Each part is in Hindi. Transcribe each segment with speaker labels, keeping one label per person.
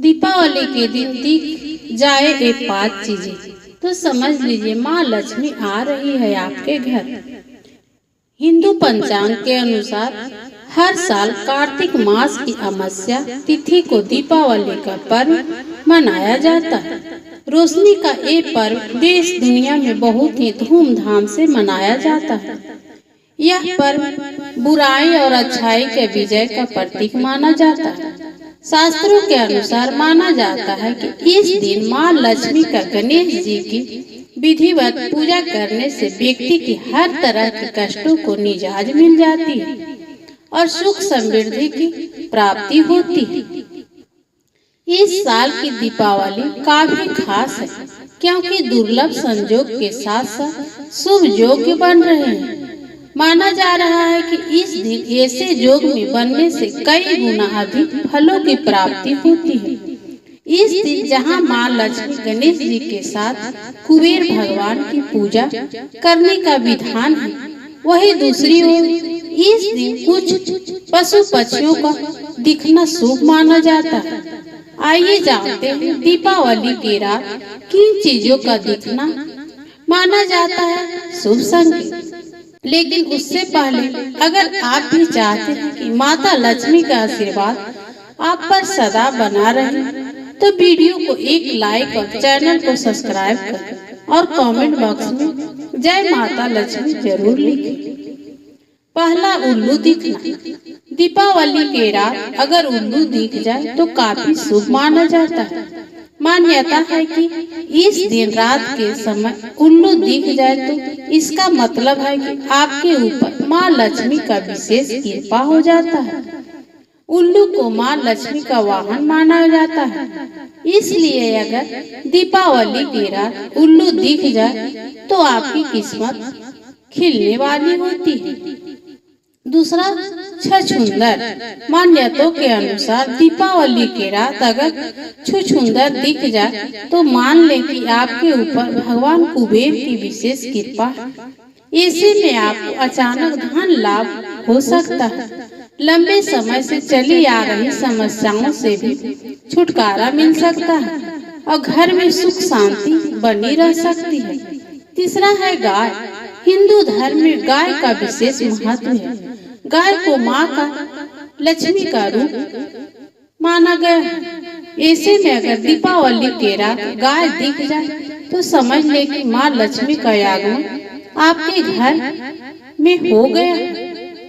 Speaker 1: दीपावली के दिन दिख जाए ये 5 चीजें तो समझ लीजिए माँ लक्ष्मी आ रही है आपके घर। हिंदू पंचांग के अनुसार हर साल कार्तिक मास की अमावस्या तिथि को दीपावली का पर्व मनाया जाता है। रोशनी का ये पर्व देश दुनिया में बहुत ही धूमधाम से मनाया जाता है। यह पर्व बुराई और अच्छाई के विजय का प्रतीक माना जाता है। शास्त्रों के अनुसार माना जाता है कि इस दिन माँ लक्ष्मी का गणेश जी की विधिवत पूजा करने से व्यक्ति की हर तरह के कष्टों को निजात मिल जाती है और सुख समृद्धि की प्राप्ति होती है। इस साल की दीपावली काफी खास है क्योंकि दुर्लभ संयोग के साथ साथ शुभ योग बन रहे हैं। माना जा रहा है कि इस दिन ऐसे योग में बनने से कई गुना अधिक फलों की प्राप्ति होती है। इस दिन जहां मां लक्ष्मी गणेश जी के साथ कुबेर भगवान की पूजा करने का विधान है, वही दूसरी ओर इस दिन कुछ पशु पक्षियों का दिखना शुभ माना जाता है। आइए जानते हैं दीपावली की रात किन चीजों का दिखना माना जाता है शुभ संकेत। लेकिन उससे पहले अगर आप भी चाहते हैं कि माता लक्ष्मी का आशीर्वाद आप पर सदा बना रहे तो वीडियो को एक लाइक और चैनल को सब्सक्राइब करें और कमेंट बॉक्स में जय माता लक्ष्मी जरूर लिखें। पहला, उल्लू दिखना। दीपावली के रात अगर उल्लू दिख जाए तो काफी शुभ माना जाता है। मान्यता है कि इस दिन रात के समय उल्लू दिख जाए तो इसका मतलब है कि आपके ऊपर माँ लक्ष्मी का विशेष कृपा हो जाता है। उल्लू को माँ लक्ष्मी का वाहन माना जाता है, इसलिए अगर दीपावली की रात उल्लू दिख जाए तो आपकी किस्मत खिलने वाली होती है। दूसरा, छछूंदर। मान्यताओं के अनुसार दीपावली की रात अगर छछूंदर दिख जाए तो मान ले कि आपके ऊपर भगवान कुबेर की विशेष कृपा है। ऐसे में आपको अचानक धन लाभ हो सकता है। लंबे समय से चली आ रही समस्याओं से भी छुटकारा मिल सकता है और घर में सुख शांति बनी रह सकती है। तीसरा है गाय। हिंदू धर्म में गाय का विशेष महत्व है। गाय को माँ का लक्ष्मी का रूप माना गया है। ऐसे में अगर दीपावली के रात गाय दिख जाए तो समझ ले कि माँ लक्ष्मी का आगमन आपके घर में हो गया।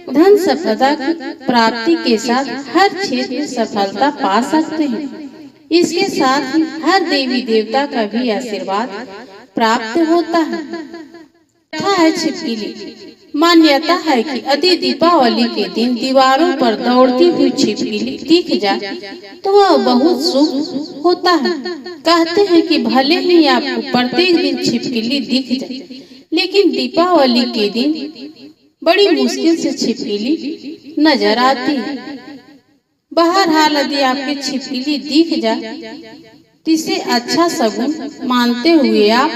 Speaker 1: धन सफलता की प्राप्ति के साथ हर क्षेत्र में सफलता पा सकते हैं। इसके साथ ही हर देवी देवता का भी आशीर्वाद प्राप्त होता है। छिपकली। मान्यता है कि यदि दीपावली के दिन दीवारों पर दौड़ती हुई छिपकली दिख जाए तो वह बहुत शुभ होता है। कहते हैं कि भले ही आपको प्रत्येक दिन छिपकली दिख जाए, लेकिन दीपावली के दिन बड़ी मुश्किल से छिपकली नजर आती है। बहरहाल यदि आपकी छिपकली दिख जाए तो इसे अच्छा शगुन मानते हुए आप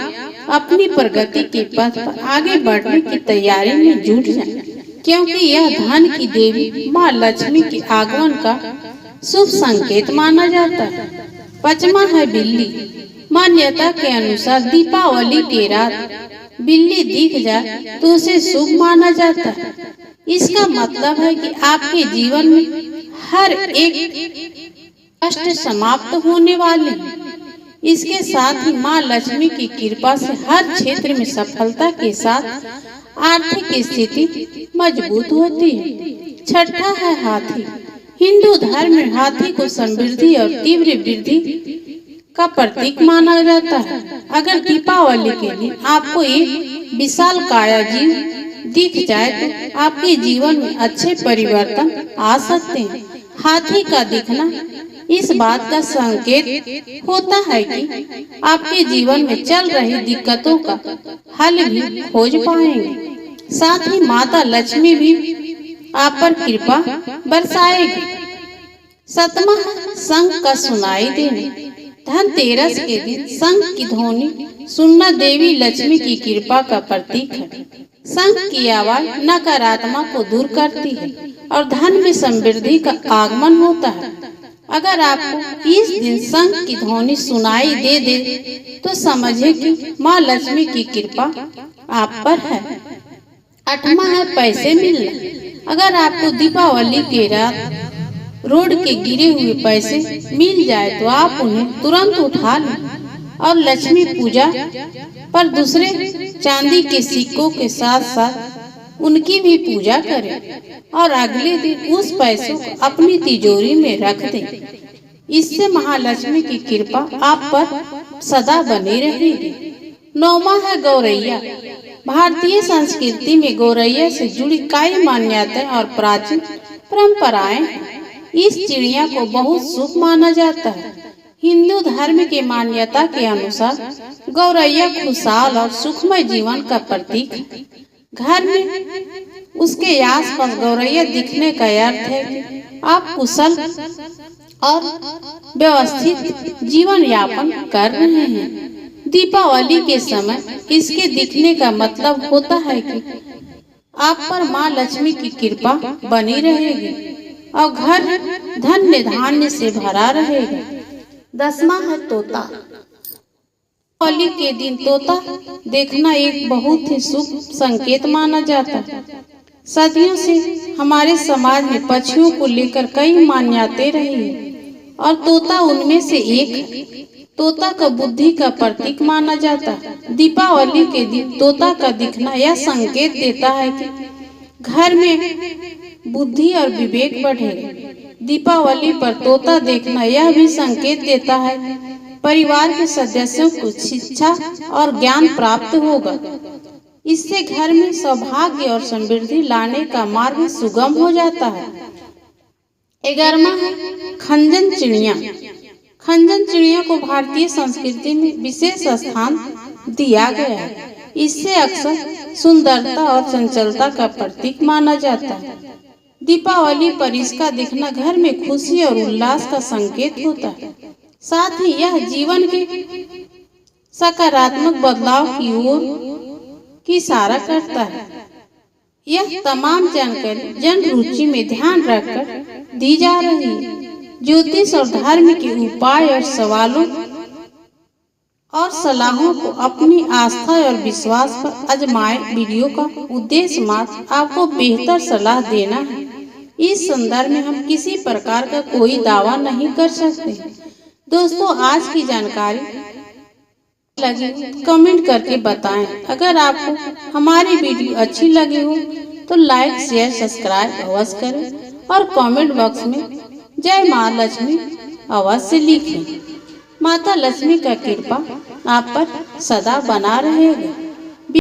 Speaker 1: अपनी प्रगति के पथ पर आगे बढ़ने की तैयारी में जुट जाएं, क्योंकि यह धन की देवी माँ लक्ष्मी के आगमन का शुभ संकेत माना जाता है। पांचवा है बिल्ली। मान्यता के अनुसार दीपावली के रात बिल्ली दिख जाए तो उसे शुभ माना जाता है। इसका मतलब है कि आपके जीवन में हर एक कष्ट समाप्त होने वाले हैं। इसके साथ ही माँ लक्ष्मी की कृपा से हर क्षेत्र में सफलता के साथ आर्थिक स्थिति मजबूत होती है। छठा है हाथी। हिंदू धर्म में हाथी को समृद्धि और तीव्र वृद्धि का प्रतीक माना जाता है। अगर दीपावली के दिन आपको एक विशाल काया जीव दिख जाए तो आपके जीवन में अच्छे परिवर्तन आ सकते हैं। हाथी का दिखना इस बात का संकेत होता है कि आपके जीवन में चल रही दिक्कतों का हल भी खोज पाएंगे। साथ ही माता लक्ष्मी भी आप पर कृपा बरसाएगी। सतमा, शंख का सुनाई देना। धनतेरस के दिन शंख की ध्वनि सुनना देवी लक्ष्मी की कृपा का प्रतीक है। शंख की आवाज नकारात्मक को दूर करती है और धन में समृद्धि का आगमन होता है। अगर आपको इस दिन शंख की ध्वनि सुनाई दे तो समझे कि माँ लक्ष्मी की कृपा आप पर है। 8वां है पैसे मिलना। अगर आपको दीपावली के रात रोड के गिरे हुए पैसे मिल जाए तो आप उन्हें तुरंत उठा लें और लक्ष्मी पूजा पर दूसरे चांदी के सिक्कों के साथ साथ उनकी भी पूजा करें और अगले दिन उस पैसों को अपनी तिजोरी में रख दें। इससे महालक्ष्मी की कृपा आप पर सदा बनी रहेगी। 9वां है गौरैया। भारतीय संस्कृति में गौरैया से जुड़ी कई मान्यताएं और प्राचीन परंपराएं हैं। इस चिड़िया को बहुत शुभ माना जाता है। हिंदू धर्म की मान्यता के अनुसार गौरैया खुशहाल और सुखमय जीवन का प्रतीक है। घर में उसके आसपास गौरैया दिखने का अर्थ है कि आप कुशल और व्यवस्थित जीवन यापन कर रहे हैं। दीपावली के समय इसके दिखने का मतलब होता है कि आप पर माँ लक्ष्मी की कृपा बनी रहेगी और घर धन्य धान्य से भरा रहेगा। 10वां है तोता। दीपावली के दिन तोता देखना एक बहुत ही शुभ संकेत माना जाता है। सदियों से हमारे समाज में पक्षियों को लेकर कई मान्यताएं रही है और तोता उनमें से एक है। तोता का बुद्धि का प्रतीक माना जाता है। दीपावली के दिन तोता का दिखना यह संकेत देता है कि घर में बुद्धि और विवेक बढ़ेगा। दीपावली पर तोता देखना यह भी संकेत देता है परिवार के सदस्यों को शिक्षा और ज्ञान प्राप्त होगा। इससे घर में सौभाग्य और समृद्धि लाने का मार्ग सुगम हो जाता है। 11वां है खंजन चिड़िया। खंजन चिड़िया को भारतीय संस्कृति में विशेष स्थान दिया गया है। इससे अक्सर सुंदरता और चंचलता का प्रतीक माना जाता है। दीपावली पर इसका दिखना घर में खुशी और उल्लास का संकेत होता है। साथ ही यह जीवन के सकारात्मक बदलाव की ओर की इशारा करता है। यह तमाम जानकारी जन रुचि में ध्यान रखकर दी जा रही है। ज्योतिष और धर्म के उपाय और सवालों और सलाहों को अपनी आस्था और विश्वास पर आजमाएं। वीडियो का उद्देश्य मात्र आपको बेहतर सलाह देना है। इस संदर्भ में हम किसी प्रकार का कोई दावा नहीं कर सकते। दोस्तों, आज की जानकारी लगी कमेंट करके बताएं। अगर आपको हमारी वीडियो अच्छी लगी हो तो लाइक शेयर सब्सक्राइब अवश्य करें और कमेंट बॉक्स में जय माँ लक्ष्मी अवश्य लिखें। माता लक्ष्मी का कृपा आप पर सदा बना रहेगा।